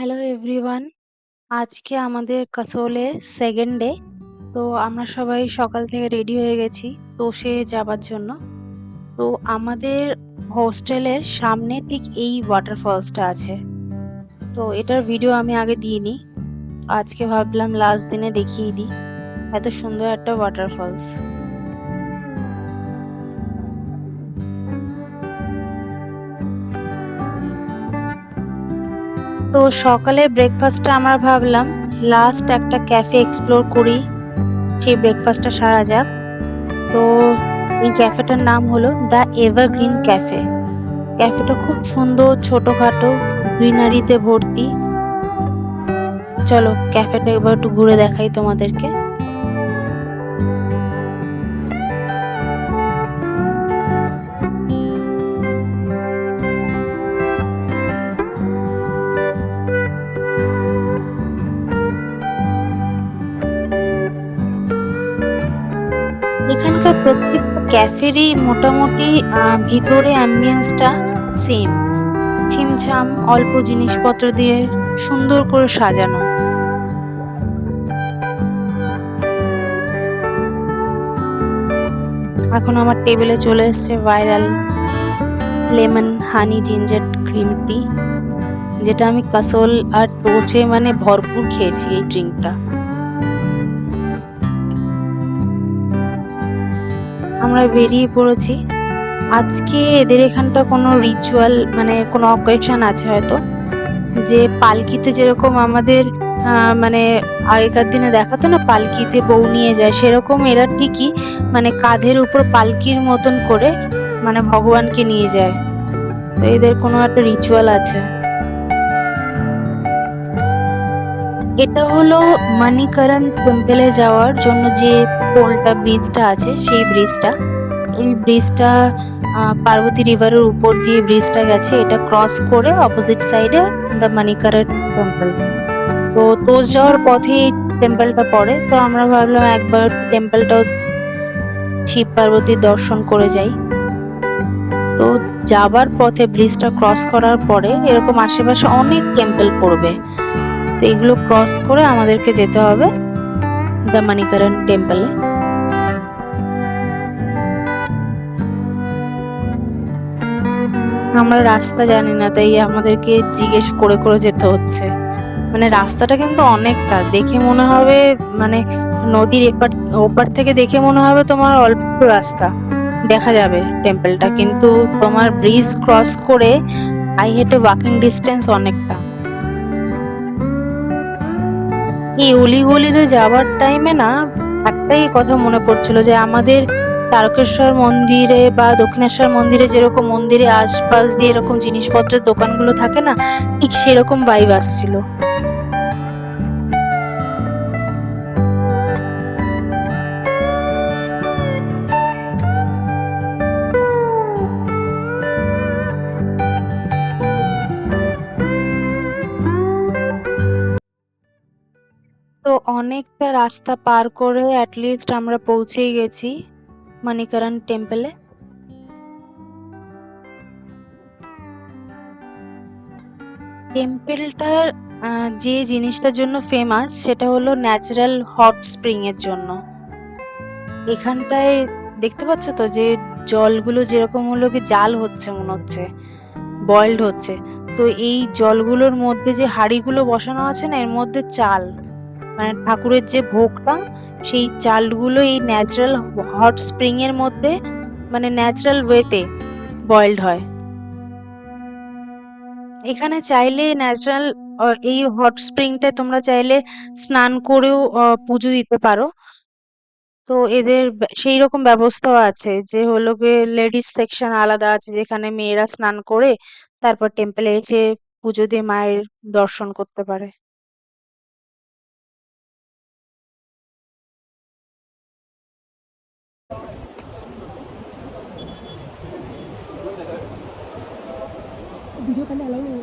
Hello everyone. আজকে আমাদের কাসোলে second day. তো আমরা সবাই সকাল থেকে রেডি হয়ে গেছি তোষে যাবার জন্য। তো আমাদের হোস্টেলের সামনে ঠিক এই ওয়াটারফলসটা আছে। তো এটার ভিডিও আমি আগে দিইনি, আজকে ভাবলাম লাস্ট দিনে দেখিয়ে দিই। এত সুন্দর একটা ওয়াটারফলস। তো সকালে ব্রেকফাস্টটা আমরা ভাবলাম লাস্ট একটা ক্যাফে এক্সপ্লোর করি, সেই ব্রেকফাস্টটা সারা যাক। তো এই ক্যাফেটার নাম হলো দ্য এভারগ্রিন ক্যাফে। ক্যাফেটা খুব সুন্দর, ছোটখাটো, গ্রিনারিতে ভর্তি। চলো ক্যাফেটা এবার একটু ঘুরে দেখাই তোমাদেরকে। এখানকার প্রত্যেকটা ক্যাফেরই মোটামুটি ভিতরে অ্যাম্বিয়েন্সটা সেম, ছিমছাম অল্প জিনিসপত্র দিয়ে সুন্দর করে সাজানো। এখন আমার টেবিলে চলে এসেছে ভাইরাল লেমন হানি জিঞ্জার গ্রিন টি, যেটা আমি কাসোল আর তোষে মানে ভরপুর খেয়েছি এই ড্রিঙ্কটা। আমরা বেরিয়ে পড়েছি। আজকে এদের এখানটা কোনো রিচুয়াল মানে কোনো অকেশন আছে হয়তো, যে পালকিতে যেরকম আমাদের মানে আগেকার দিনে দেখাতো না পালকিতে বউ নিয়ে যায়, সেরকম এরা ঠিকই মানে কাঁধের উপর পালকির মতন করে মানে ভগবানকে নিয়ে যায়। তো এদের কোনো একটা রিচুয়াল আছে। এটা হলো মণিকরণ টেম্পলে যাওয়ার জন্য যে পোলটা ব্রিজটা আছে, সেই ব্রিজটা। এই ব্রিজটা পার্বতী রিভারের উপর দিয়ে ব্রিজটা গেছে। এটা ক্রস করে অপোজিট সাইডে দ্য মণিকরণ টেম্পল। তো তোষ যাওয়ার পথে এই টেম্পলটা পড়ে। তো আমরা ভাবলাম একবার টেম্পলটাও শিব পার্বতীর দর্শন করে যাই। তো যাবার পথে ব্রিজটা ক্রস করার পরে এরকম আশেপাশে অনেক টেম্পল পড়বে। তো এগুলো ক্রস করে আমাদেরকে যেতে হবে দ্য মণিকরণ টেম্পলে। আমরা রাস্তা জানি না, তাই আমাদেরকে জিজ্ঞেস করে করে যেতে হচ্ছে। মানে রাস্তাটা কিন্তু অনেকটা, দেখে মনে হবে মানে নদীর এপার ওপার থেকে দেখে মনে হবে তোমার অল্প রাস্তা দেখা যাবে টেম্পলটা, কিন্তু তোমার ব্রিজ ক্রস করে আই হেঁটে ওয়াকিং ডিস্টেন্স অনেকটা। এই অলিগলিতে যাওয়ার টাইমে না একটাই কথা মনে পড়ছিল, যে আমাদের তারকেশ্বর মন্দিরে বা দক্ষিণেশ্বর মন্দিরে যেরকম মন্দিরে আশপাশ দিয়ে এরকম জিনিসপত্রের দোকানগুলো থাকে না, ঠিক সেরকম ভাইব আসছিল। তো অনেকটা রাস্তা পার করে অ্যাটলিস্ট আমরা পৌঁছেই গেছি মণিকরণ টেম্পলে। টেম্পলটার যে জিনিসটার জন্য ফেমাস সেটা হলো ন্যাচারাল হট স্প্রিং এর জন্য। এখানটায় দেখতে পাচ্ছ তো যে জলগুলো যেরকম হলো কি জাল হচ্ছে, মনে হচ্ছে বয়েলড হচ্ছে। তো এই জলগুলোর মধ্যে যে হাঁড়িগুলো বসানো আছে না, এর মধ্যে চাল মানে ঠাকুরের যে ভোগটা, সেই চালগুলো এই ন্যাচারাল হট স্প্রিং এর মধ্যে মানে ন্যাচারাল ওয়েতে বয়েলড হয়। এখানে চাইলে ন্যাচারাল এই হট স্প্রিংটায় তোমরা চাইলে স্নান করেও পুজো দিতে পারো। তো এদের সেই রকম ব্যবস্থাও আছে, যে হলো গিয়ে লেডিস সেকশন আলাদা আছে, যেখানে মেয়েরা স্নান করে তারপর টেম্পলে এসে পুজো দিয়ে মায়ের দর্শন করতে পারে। ভিডিও করলে অ্যালাউ নেই।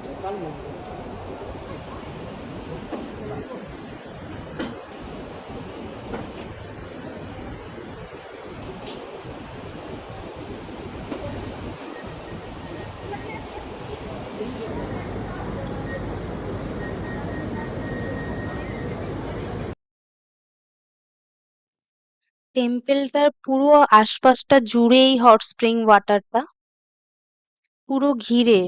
টেম্পলটার পুরো আশপাশটা জুড়েই হট স্প্রিং ওয়াটারটা, পুরো ঘিরে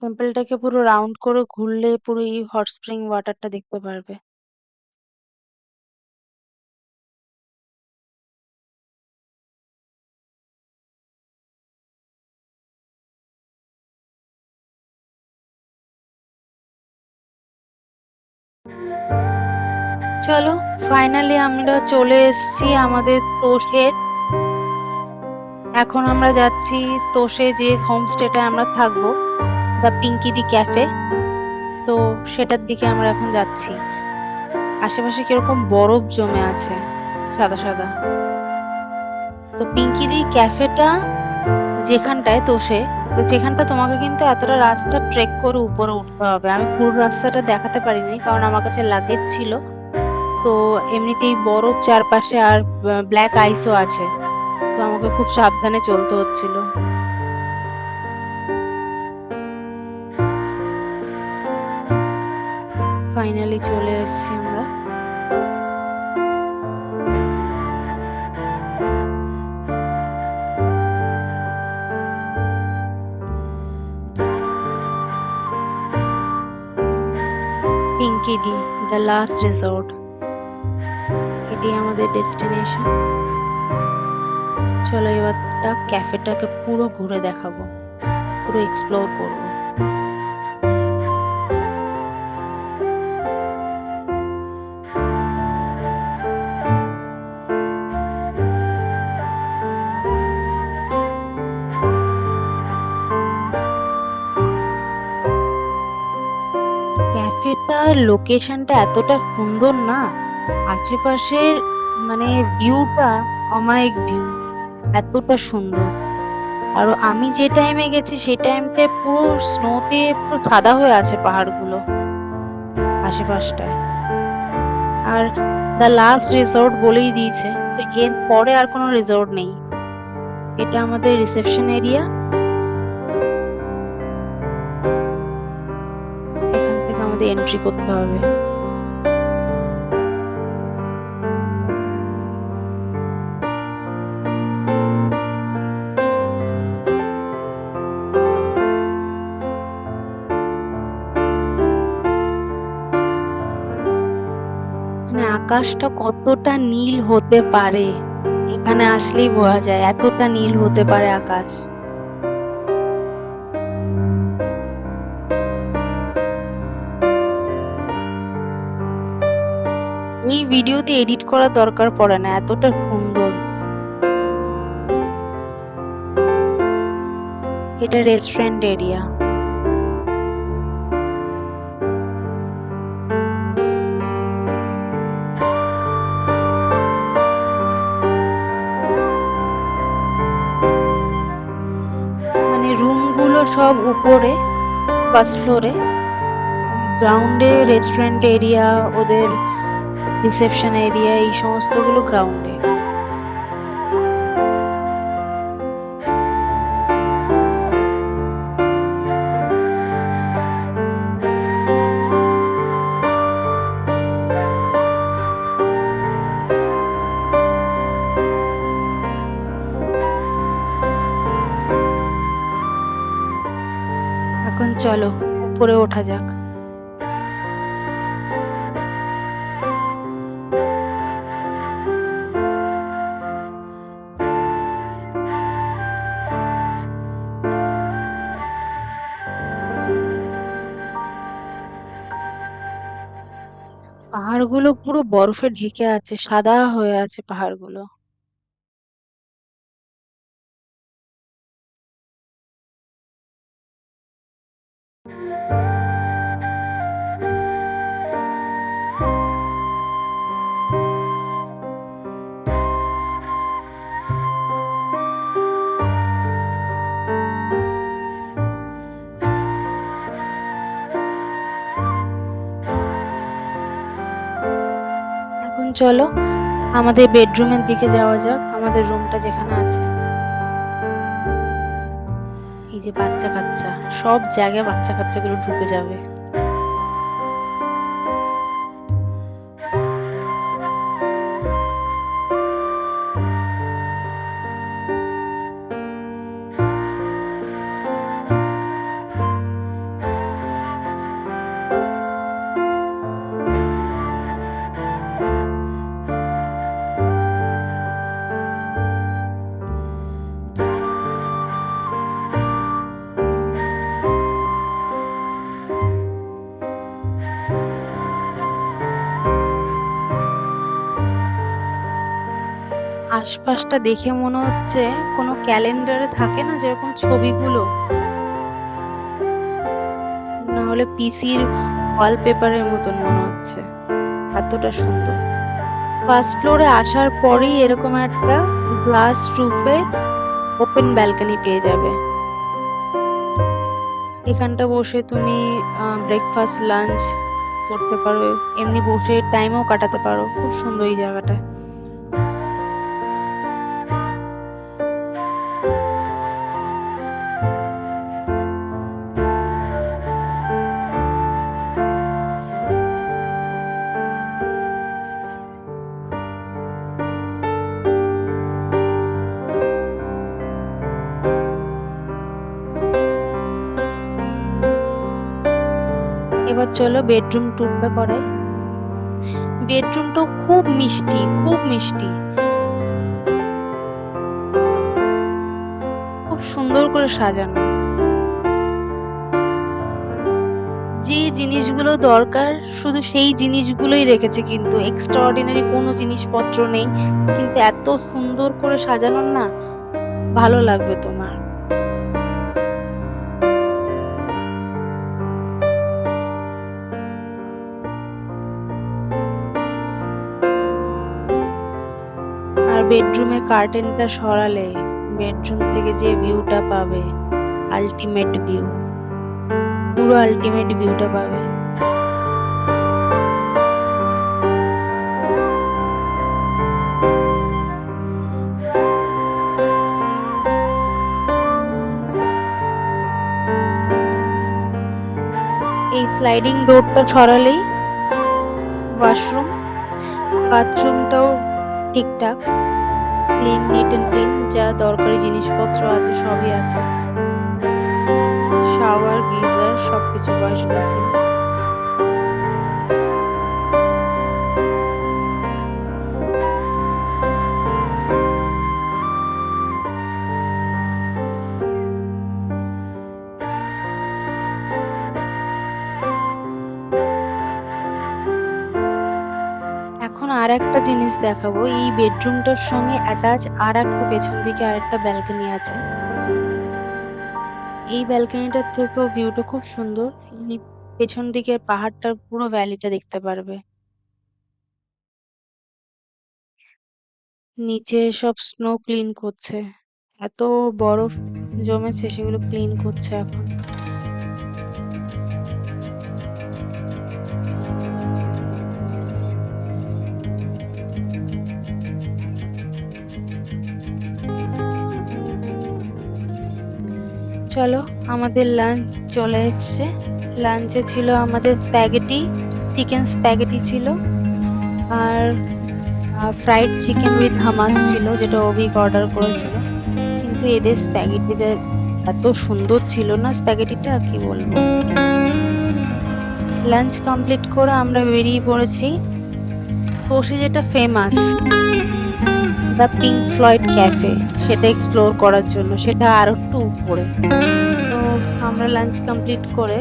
টেম্পলটাকে পুরো রাউন্ড করে ঘুরলে পুরো এই হট স্প্রিং ওয়াটারটা দেখতে পারবে। চলো, ফাইনালি আমরা চলে এসেছি আমাদের তোষে। এখন আমরা যাচ্ছি তোষে যে হোমস্টেটা আমরা থাকবো, দ্য পিঙ্কি দি ক্যাফে। তো সেটার দিকে আমরা এখন যাচ্ছি। আশেপাশে কিরকম বরফ জমে আছে, সাদা সাদা। তো পিঙ্কি দি ক্যাফেটা যেখানটায় তোষে, তো সেখানটা তোমাকে কিন্তু এতটা রাস্তা ট্রেক করে উপরে উঠতে হবে। আমি পুরো রাস্তাটা দেখাতে পারিনি কারণ আমার কাছে লাগেজ ছিল। তো এমনিতেই বরফ চারপাশে আর ব্ল্যাক আইসও আছে, তো আমাকে খুব সাবধানে চলতে হচ্ছিল। ফাইনালি চলে এসেছি আমরা। পিঙ্কি দি দ্য লাস্ট রিসোর্ট, এটি আমাদের ডেস্টিনেশন। চলো এবার ক্যাফেটাকে পুরো ঘুরে দেখাবো, পুরো এক্সপ্লোর করবো। ক্যাফেটার লোকেশনটা এতটা সুন্দর না, আশেপাশের মানে ভিউটা অমায়িক ভিউ, এতটা সুন্দর। আর আমি যে টাইমে গেছি সেই টাইমটা পুরো স্নোতে পুরো সাদা হয়ে আছে পাহাড়গুলো আশেপাশটায়। আর দ্য লাস্ট রিসোর্ট বলেই দিয়েছে, তো এর পরে আর কোনো রিসোর্ট নেই। এটা আমাদের রিসেপশন এরিয়া, এখান থেকে আমাদের এন্ট্রি করতে হবে। মানে আকাশটা কতটা নীল হতে পারে এখানে আসলেই বোঝা যায়, এতটা নীল হতে পারে আকাশ। এই ভিডিওতে এডিট করার দরকার পড়ে না, এতটা সুন্দর। এটা রেস্টুরেন্ট এরিয়া। মানে রুমগুলো সব উপরে ফার্স্ট ফ্লোরে, গ্রাউন্ডে রেস্টুরেন্ট এরিয়া, ওদের রিসেপশন এরিয়া, এই সমস্তগুলো গ্রাউন্ডে। এখন চলো উপরে ওঠা যাক। পাহাড়গুলো পুরো বরফে ঢেকে আছে, সাদা হয়ে আছে পাহাড়গুলো। এখন চলো আমাদের বেডরুমের দিকে যাওয়া যাক, আমাদের রুমটা যেখানে আছে। এই যে বাচ্চা কাচ্চা, সব জায়গায় বাচ্চা কাচ্চাগুলো ঢুকে যাবে। আশপাশটা দেখে মনে হচ্ছে কোনো ক্যালেন্ডারে থাকে না যেরকম ছবিগুলো, না হলে পিসির ওয়ালপেপারের মতন মনে হচ্ছে, এতটা সুন্দর। ফার্স্ট ফ্লোরে আসার পরেই এরকম একটা গ্লাস রুফের ওপেন ব্যালকনি পেয়ে যাবে। এখানটা বসে তুমি ব্রেকফাস্ট লাঞ্চ করতে পারো, এমনি বসে টাইমও কাটাতে পারো। খুব সুন্দর এই জায়গাটা। এবার চলো বেডরুম ট্যুরটা করাই। বেডরুমটাও খুব মিষ্টি, খুব মিষ্টি, খুব সুন্দর করে সাজানো। যে জিনিসগুলো দরকার শুধু সেই জিনিসগুলোই রেখেছে, কিন্তু এক্সট্রা অর্ডিনারি কোনো জিনিসপত্র নেই, কিন্তু এত সুন্দর করে সাজানো না, ভালো লাগবে তোমার। আর বেডরুমে কার্টেনটা সরালে বেডরুম থেকে যে ভিউটা পাবে, আল্টিমেট ভিউ, পুরো আল্টিমেট ভিউটা পাবে। এই স্লাইডিং ডোরটা সরালেই ওয়াশরুম, বাথরুমটাও ঠিকঠাক, ক্লিন, নিট এন্ড ক্লিন, যা দরকারি জিনিসপত্র আছে সবই আছে। শাওয়ার, গিজার, সবকিছু, ওয়াশ বেসিন। এখন আর একটা জিনিস দেখাবো। এই বেডরুমটার সঙ্গে অ্যাটাচ আর একটা পেছন দিকে আরেকটা ব্যালকনি আছে। এই ব্যালকনিটার থেকেও ভিউটা খুব সুন্দর। এই পেছন দিকের পাহাড়টার পুরো ভ্যালিটা দেখতে পারবে। নিচে সব স্নো ক্লিন করছে, এত বরফ জমেছে, সেগুলো ক্লিন করছে এখন। চলো, আমাদের লাঞ্চ চলে এসছে। লাঞ্চে ছিল আমাদের স্প্যাগেটি, চিকেন স্প্যাগেটি ছিল, আর ফ্রাইড চিকেন উইথ হামাস ছিল, যেটা অভিক অর্ডার করেছিল। কিন্তু এদের স্প্যাগেটি যে এত সুন্দর ছিল না, স্প্যাগেটিটা কি বলবো। লাঞ্চ কমপ্লিট করে আমরা বেরিয়ে পড়েছি বসে, যেটা famous the pink Floyd cafe, সেটা এক্সপ্লোর করার জন্য। সেটা আর একটু উপরে। তো আমরা লাঞ্চ কমপ্লিট করে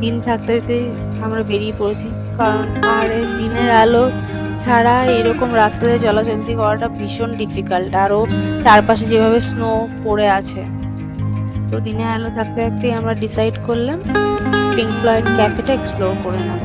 দিন থাকতে থাকতে আমরা বেরিয়ে পড়েছি, কারণ পাহাড়ে দিনের আলো ছাড়া এরকম রাস্তাতে চলাচলতি করাটা ভীষণ ডিফিকাল্ট, আরও চারপাশে যেভাবে স্নো পড়ে আছে। তো দিনের আলো থাকতে থাকতেই আমরা ডিসাইড করলাম পিঙ্ক ফ্লয়েড ক্যাফেটা এক্সপ্লোর করে নেব।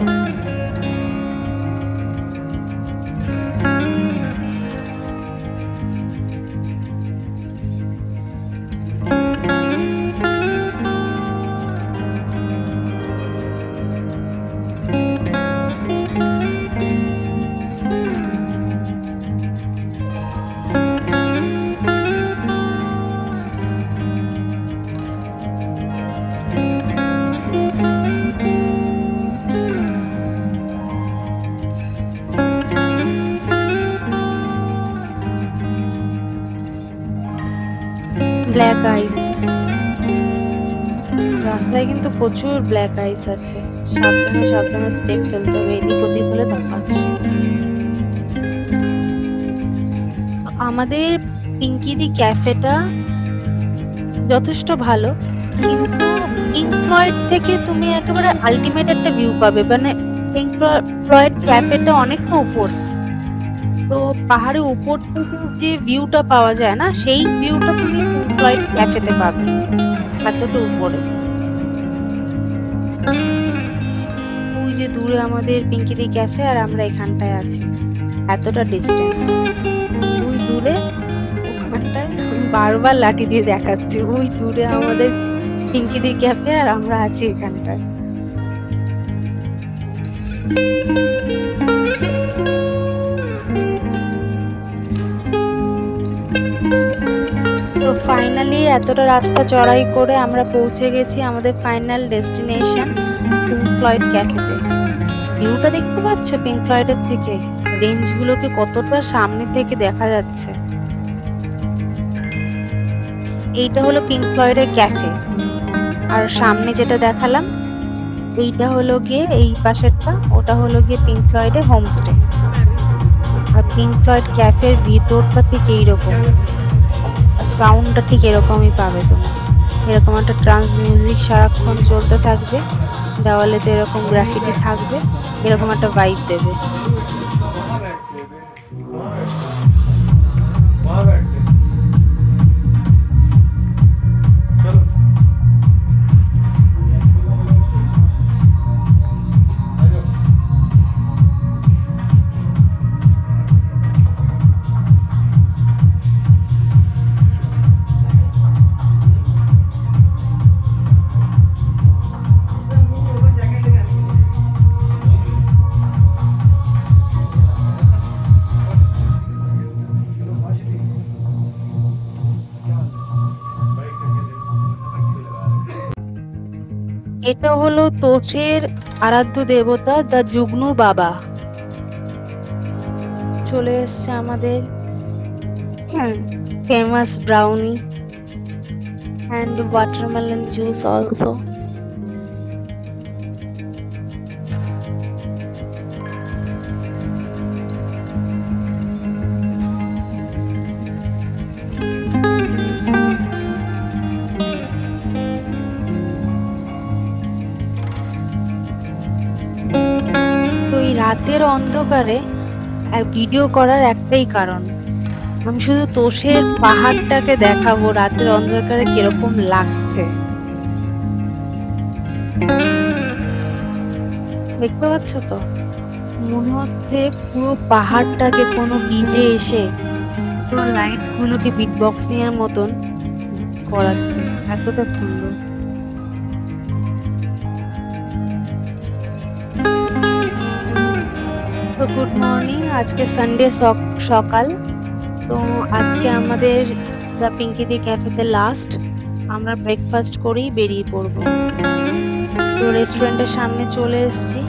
ব্ল্যাক আইস, রাস্তায় কিন্তু প্রচুর ব্ল্যাক আইস আছে, সাবধানে সাবধানে স্টেপ ফেলতে হবে, এদিক ওদিক হলে বাপাস। আমাদের পিঙ্কিদি ক্যাফেটা যথেষ্ট ভালো, কিন্তু পিঙ্ক ফ্লয়েড থেকে তুমি একেবারে আলটিমেট একটা ভিউ পাবে, মানে পিঙ্ক ফ্লয়েড ক্যাফেটা অনেকটা উপর। তো পাহাড়ের উপর থেকে যে ভিউটা পাওয়া যায় না, সেই ভিউটা তুমি পিঙ্ক ফ্লয়েড ক্যাফেতে পাবে, এতটা উপরে। ওই যে দূরে আমাদের পিঙ্কিদি ক্যাফে, আর আমরা এখানটায় আছি, এতটা ডিস্টেন্স। ওই দূরে ওখানটায় আমি বারবার লাঠি দিয়ে দেখাচ্ছি, ওই দূরে আমাদের পিঙ্কিদি ক্যাফে, আর আমরা আছি এখানটায়। তো ফাইনালি এতটা রাস্তা চড়াই করে আমরা পৌঁছে গেছি আমাদের ফাইনাল ডেস্টিনেশন পিঙ্ক ফ্লয়েড ক্যাফেতে। ভিউটা দেখতে পাচ্ছ পিঙ্ক ফ্লয়েডের থেকে? রেঞ্জগুলোকে কতটা সামনে থেকে দেখা যাচ্ছে। এইটা হলো পিঙ্ক ফ্লয়েডের ক্যাফে, আর সামনে যেটা দেখালাম এইটা হলো গিয়ে এই পাশেরটা, ওটা হলো গিয়ে পিঙ্ক ফ্লয়েডের হোমস্টে। আর পিঙ্ক ফ্লয়েড ক্যাফের ভিতরটা ঠিক এইরকম, সাউন্ডটা ঠিক এরকমই পাবে তুমি। এরকম একটা ট্রান্স মিউজিক সারাক্ষণ চলতে থাকবে, দেওয়ালেতে এরকম গ্রাফিটি থাকবে, এরকম একটা ভাইব দেবে। এটা হলো তোষের আরাধ্য দেবতা দ্য জুগনু বাবা। চলে এসছে আমাদের famous brownie and watermelon juice also. রাতের অন্ধকারে ভিডিও করার একটাই কারণ, আমি শুধু তোষের পাহাড়টাকে দেখাবো রাতের অন্ধকারে কিরকম লাগছে। দেখতে পাচ্ছ তো, মনে হচ্ছে পুরো পাহাড়টাকে কোনো ডিজে এসে পুরো লাইট গুলোকে বিটবক্সিং এর মতন করাচ্ছে, এতটা সুন্দর। তো গুড মর্নিং, আজকে সানডে সকাল। তো আজকে আমাদের দ্য পিঙ্কিদি ক্যাফেতে লাস্ট, আমরা ব্রেকফাস্ট করেই বেরিয়ে পড়ব। তো রেস্টুরেন্টের সামনে চলে এসেছি,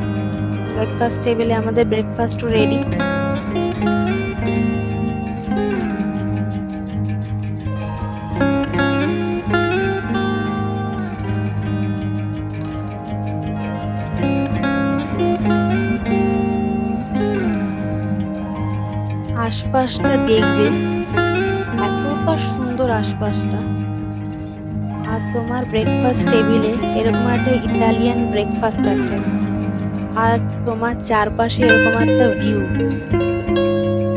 ব্রেকফাস্ট টেবিলে আমাদের ব্রেকফাস্টও রেডি। আশপাশটা দেখবে, এতটা সুন্দর আশপাশটা। আর তোমার ব্রেকফাস্ট টেবিলে এরকম একটা ইটালিয়ান ব্রেকফাস্ট আছে, আর তোমার চারপাশে এরকম একটা ভিউ,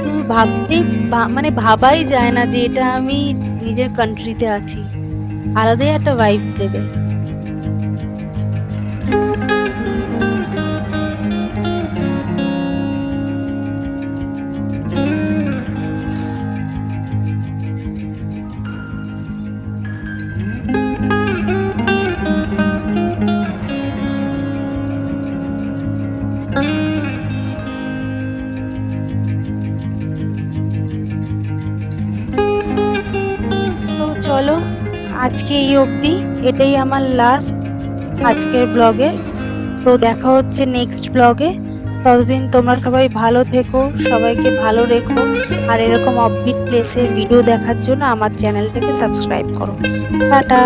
তুমি ভাবতেই মানে ভাবাই যায় না যে এটা আমি নিজের কান্ট্রিতে আছি, আলাদাই একটা ভাইব দেবে। চলো আজকে এই অবধি, এটাই আমার লাস্ট আজকের ব্লগে। তো দেখা হচ্ছে নেক্সট ব্লগে, ততদিন তোমরা সবাই ভালো থেকো, সবাইকে ভালো রেখো, আর এরকম অফবিট প্লেসের ভিডিও দেখার জন্য আমার চ্যানেলটাকে সাবস্ক্রাইব করো। টাটা।